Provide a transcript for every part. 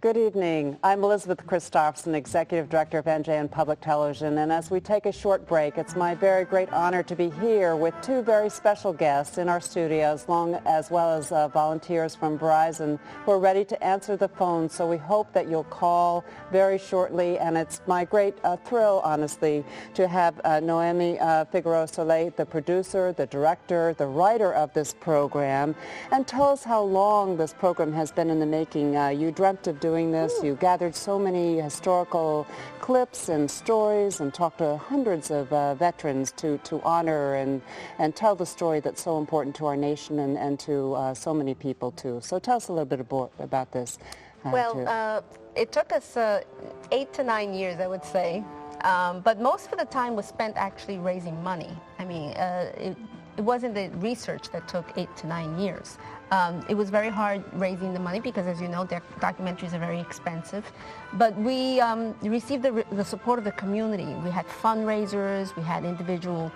Good evening. I'm Elizabeth Christopherson, Executive Director of NJN Public Television, and as we take a short break, it's my very great honor to be here with two very special guests in our studio, as well as volunteers from Verizon who are ready to answer the phone. So we hope that you'll call very shortly, and it's my great thrill, honestly, to have Noemi Figueroa-Soleil, the producer, the director, the writer of this program, and tell us how long this program has been in the making. You dreamt of doing this. You gathered so many historical clips and stories and talked to hundreds of veterans to honor and tell the story that's so important to our nation and to so many people too. So tell us a little bit about this. It took us 8 to 9 years, I would say, but most of the time was spent actually raising money. I mean, it wasn't the research that took 8 to 9 years. It was very hard raising the money because, as you know, documentaries are very expensive. But we received the support of the community. We had fundraisers, we had individual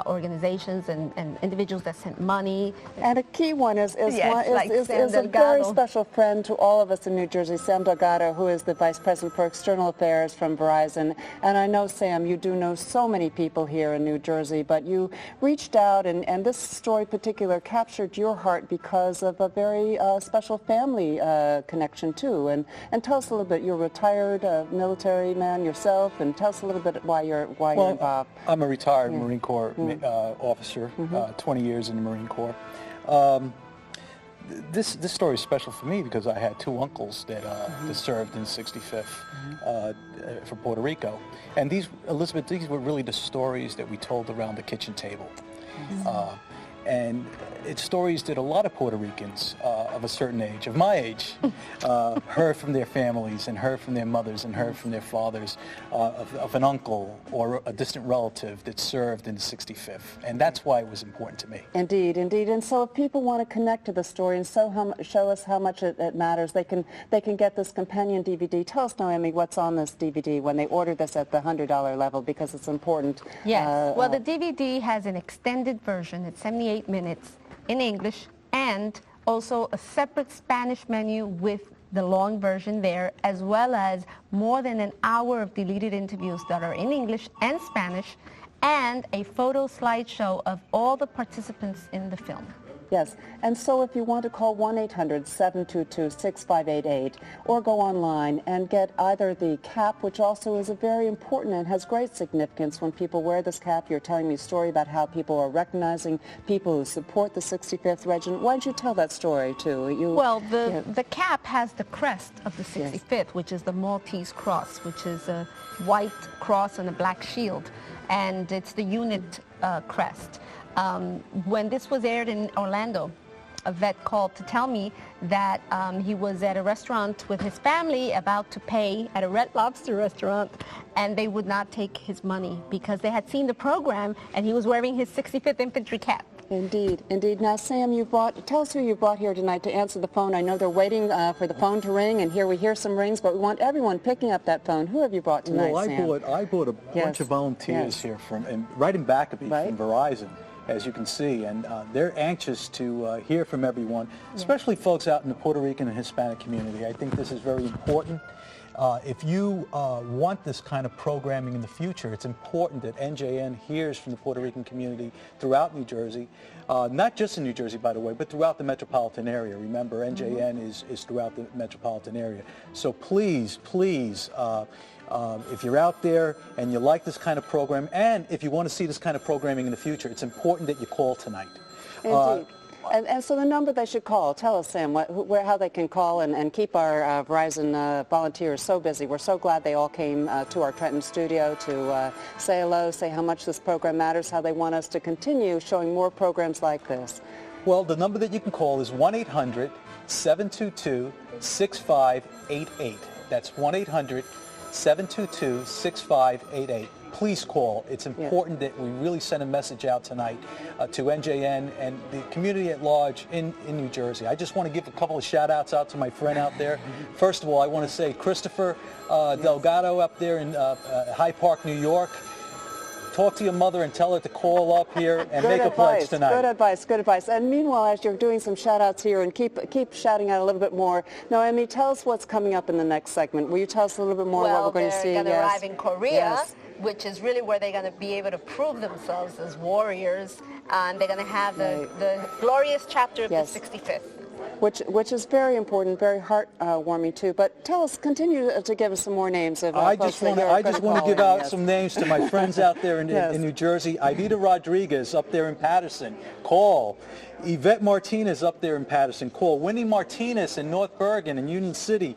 organizations and individuals that sent money. And a key one is a Delgado. very special friend to all of us in New Jersey, Sam Delgado, who is the Vice President for External Affairs from Verizon. And I know, Sam, you do know so many people here in New Jersey, but you reached out, and this story in particular captured your heart because of a very special family connection, too. And tell us a little bit. You're a retired military man yourself, and tell us a little bit why you're involved. I'm a retired Marine Corps officer, 20 years in the Marine Corps. This story is special for me because I had two uncles that served in 65th for Puerto Rico. And Elizabeth, these were really the stories that we told around the kitchen table. And it's stories that a lot of Puerto Ricans of a certain age, of my age, heard from their families and heard from their mothers and heard from their fathers of an uncle or a distant relative that served in the 65th. And that's why it was important to me. Indeed, indeed. And so if people want to connect to the story and show us how much it matters, they can get this companion DVD. Tell us, Noemi, what's on this DVD when they order this at the $100 level, because it's important. Yes. Well, the DVD has an extended version. It's 78 minutes in English, and also a separate Spanish menu with the long version there, as well as more than an hour of deleted interviews that are in English and Spanish, and a photo slideshow of all the participants in the film. Yes, and so if you want to call 1-800-722-6588 or go online and get either the cap, which also is a very important and has great significance when people wear this cap. You're telling me a story about how people are recognizing people who support the 65th Regiment. Why don't you tell that story too? The cap has the crest of the 65th, which is the Maltese Cross, which is a white cross and a black shield, and it's the unit crest. When this was aired in Orlando, a vet called to tell me that he was at a restaurant with his family about to pay at a Red Lobster restaurant, and they would not take his money because they had seen the program and he was wearing his 65th Infantry cap. Indeed, indeed. Now, Sam, tell us who you brought here tonight to answer the phone. I know they're waiting for the phone to ring, and here we hear some rings, but we want everyone picking up that phone. Who have you brought tonight, Sam? I brought a bunch of volunteers here right in Backabee from Verizon, as you can see, and they're anxious to hear from everyone, especially folks out in the Puerto Rican and Hispanic community. I think this is very important. If you want this kind of programming in the future, it's important that NJN hears from the Puerto Rican community throughout New Jersey, not just in New Jersey, by the way, but throughout the metropolitan area. Remember, NJN is throughout the metropolitan area. So please, if you're out there and you like this kind of program, and if you want to see this kind of programming in the future, it's important that you call tonight. Indeed. And so the number they should call, tell us, Sam, how they can call and keep our Verizon volunteers so busy. We're so glad they all came to our Trenton studio to say hello, say how much this program matters, how they want us to continue showing more programs like this. Well, the number that you can call is 1-800-722-6588. That's 1-800-722-6588. Please call. It's important that we really send a message out tonight to NJN and the community at large in New Jersey. I just want to give a couple of shout-outs out to my friend out there. First of all, I want to say Christopher Delgado up there in Hyde Park, New York. talk to your mother and tell her to call up here and make a pledge tonight. Good advice, good advice. And meanwhile, as you're doing some shout-outs here and keep shouting out a little bit more, Noemi, tell us what's coming up in the next segment. Will you tell us a little bit more what we're going to see? They're going to arrive in Korea, yes, which is really where they're going to be able to prove themselves as warriors. And they're going to have the glorious chapter of yes, the 65th. Which is very important, very heartwarming too. But tell us, continue to give us some more names of I just want to give out some names to my friends out there in, yes, in New Jersey. Ivita Rodriguez up there in Patterson. Call. Yvette Martinez up there in Patterson. Call. Winnie Martinez in North Bergen and Union City.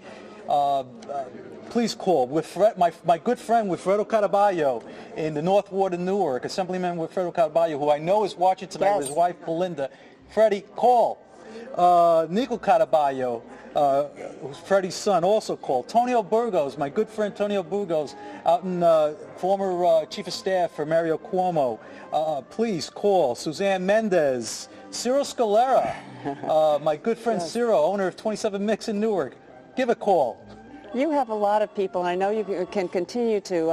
Please call. My good friend Wilfredo Caraballo in the North Ward of Newark, Assemblyman Wilfredo Caraballo, who I know is watching tonight yes, with his wife Belinda. Freddie, call. Nico Caraballo, who's Freddie's son, also called. Tonio Burgos, my good friend Tonio Burgos, out in former Chief of Staff for Mario Cuomo. Please call. Suzanne Mendez. Cyril Scalera, my good friend yes, Cyril, owner of 27 Mix in Newark. Give a call. You have a lot of people. I know you can continue to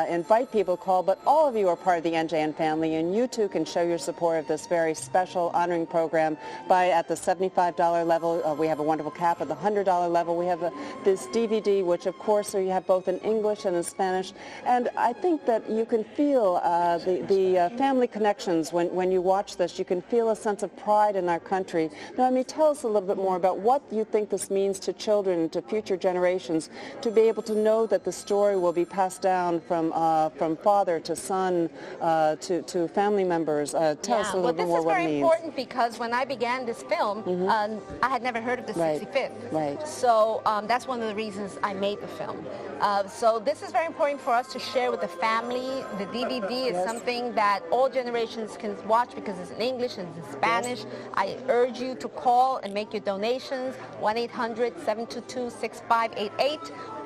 invite people to call, but all of you are part of the NJN family, and you too can show your support of this very special honoring program by at the $75 level. We have a wonderful cap at the $100 level. We have this DVD, which of course you have both in English and in Spanish. And I think that you can feel the family connections when you watch this. You can feel a sense of pride in our country. Now, I mean, tell us a little bit more about what you think this means to children and to future generations, to be able to know that the story will be passed down from father to son to family members. Tell us a little bit more what it means. This is very important because when I began this film, I had never heard of the 65th. Right. So that's one of the reasons I made the film. So this is very important for us to share with the family. The DVD is yes, something that all generations can watch because it's in English and it's in Spanish. Yes. I urge you to call and make your donations, 1-800-722-6588.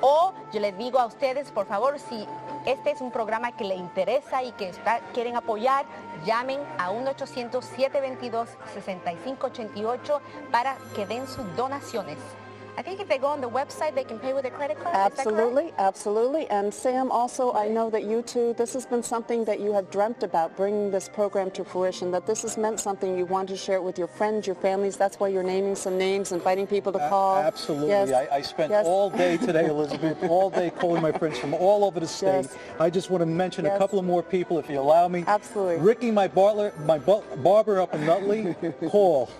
O yo les digo a ustedes, por favor, si este es un programa que le interesa y que quieren apoyar, llamen a 1-800-722-6588 para que den sus donaciones. I think if they go on the website, they can pay with a credit card. Absolutely, absolutely. And Sam, also, I know that you too, this has been something that you have dreamt about, bringing this program to fruition, that this has meant something. You want to share it with your friends, your families. That's why you're naming some names, inviting people to call. Absolutely. Yes. I spent all day today, Elizabeth, all day calling my friends from all over the state. Yes. I just want to mention a couple of more people, if you allow me. Absolutely. Ricky, my barber up in Nutley, call.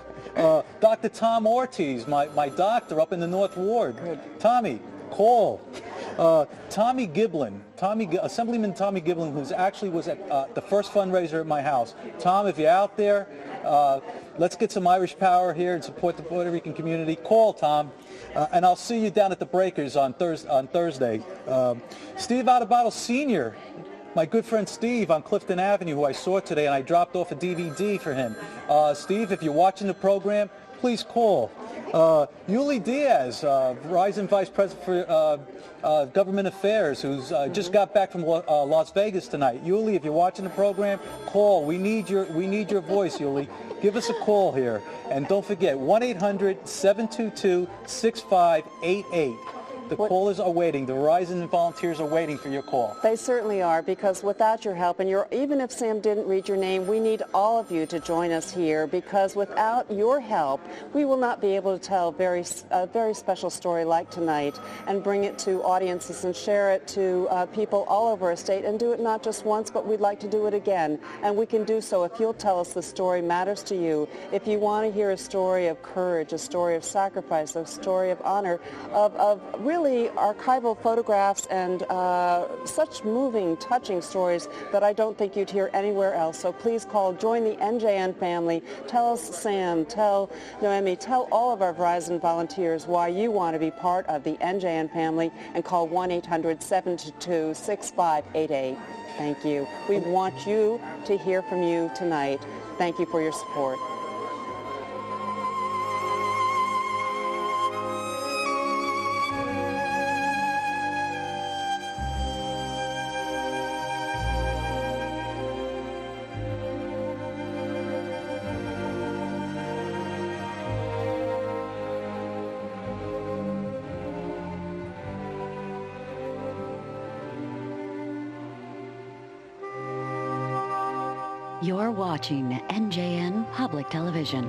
Dr. Tom Ortiz, my doctor up in the North Ward. Good. Tommy, call. Tommy Giblin, Assemblyman Tommy Giblin, who actually was at the first fundraiser at my house. Tom, if you're out there, let's get some Irish power here and support the Puerto Rican community. Call, Tom. And I'll see you down at the Breakers on Thursday. Steve Adebato Sr., my good friend Steve on Clifton Avenue, who I saw today, and I dropped off a DVD for him. Steve, if you're watching the program, please call. Yuli Diaz, Verizon Vice President for Government Affairs, who's just got back from Las Vegas tonight. Yuli, if you're watching the program, call. We need your voice, Yuli. Give us a call here. And don't forget, 1-800-722-6588. The callers are waiting. The Verizon volunteers are waiting for your call. They certainly are, because without your help, and even if Sam didn't read your name, we need all of you to join us here, because without your help, we will not be able to tell a very special story like tonight and bring it to audiences and share it to people all over our state, and do it not just once, but we'd like to do it again. And we can do so if you'll tell us the story matters to you. If you want to hear a story of courage, a story of sacrifice, a story of honor, of really archival photographs and such moving, touching stories that I don't think you'd hear anywhere else. So please call, join the NJN family. Tell us, Sam, tell Noemi, tell all of our Verizon volunteers why you want to be part of the NJN family, and call 1-800-722-6588. Thank you. We want you to hear from you tonight. Thank you for your support. You're watching NJN Public Television.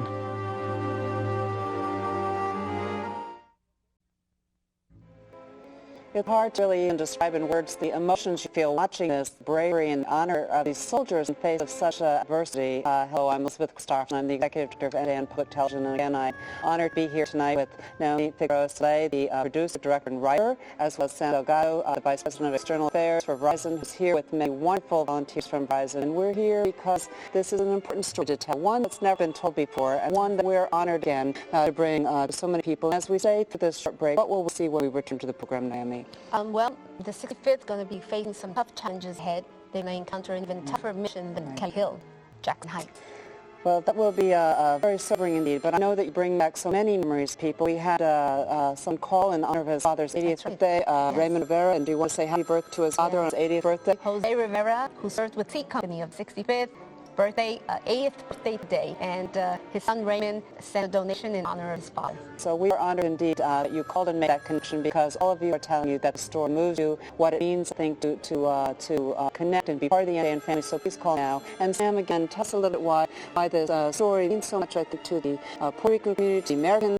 It's hard to really even describe in words the emotions you feel watching this bravery and honor of these soldiers in face of such adversity. Hello, I'm Elizabeth Christopherson. I'm the Executive Director of NJN Public Television, and again, I'm honored to be here tonight with Naomi Figueroa, the producer, director, and writer, as well as Sam Delgado, the Vice President of External Affairs for Verizon, who's here with many wonderful volunteers from Verizon. And we're here because this is an important story to tell, one that's never been told before, and one that we're honored again to bring to so many people. And as we say for this short break, what will we see when we return to the program, Naomi? Well, the 65th is going to be facing some tough challenges ahead. They're going to encounter an even tougher mission than Kelly Hill, Jackson Heights. Well, that will be very sobering indeed, but I know that you bring back so many memories, people. We had some call in honor of his father's 80th birthday, yes. Raymond Rivera, and do you want to say happy birthday to his father on his 80th birthday? Jose Rivera, who served with C Company of 65th birthday, 80th birthday today, and his son Raymond sent a donation in honor of his father. So we are honored indeed that you called and made that connection, because all of you are telling you that the story moves you, what it means, I think, to connect and be part of the NJN family. So please call now. And Sam, again, tell us a little bit why this story means so much, I think, to the Puerto Rican community, the American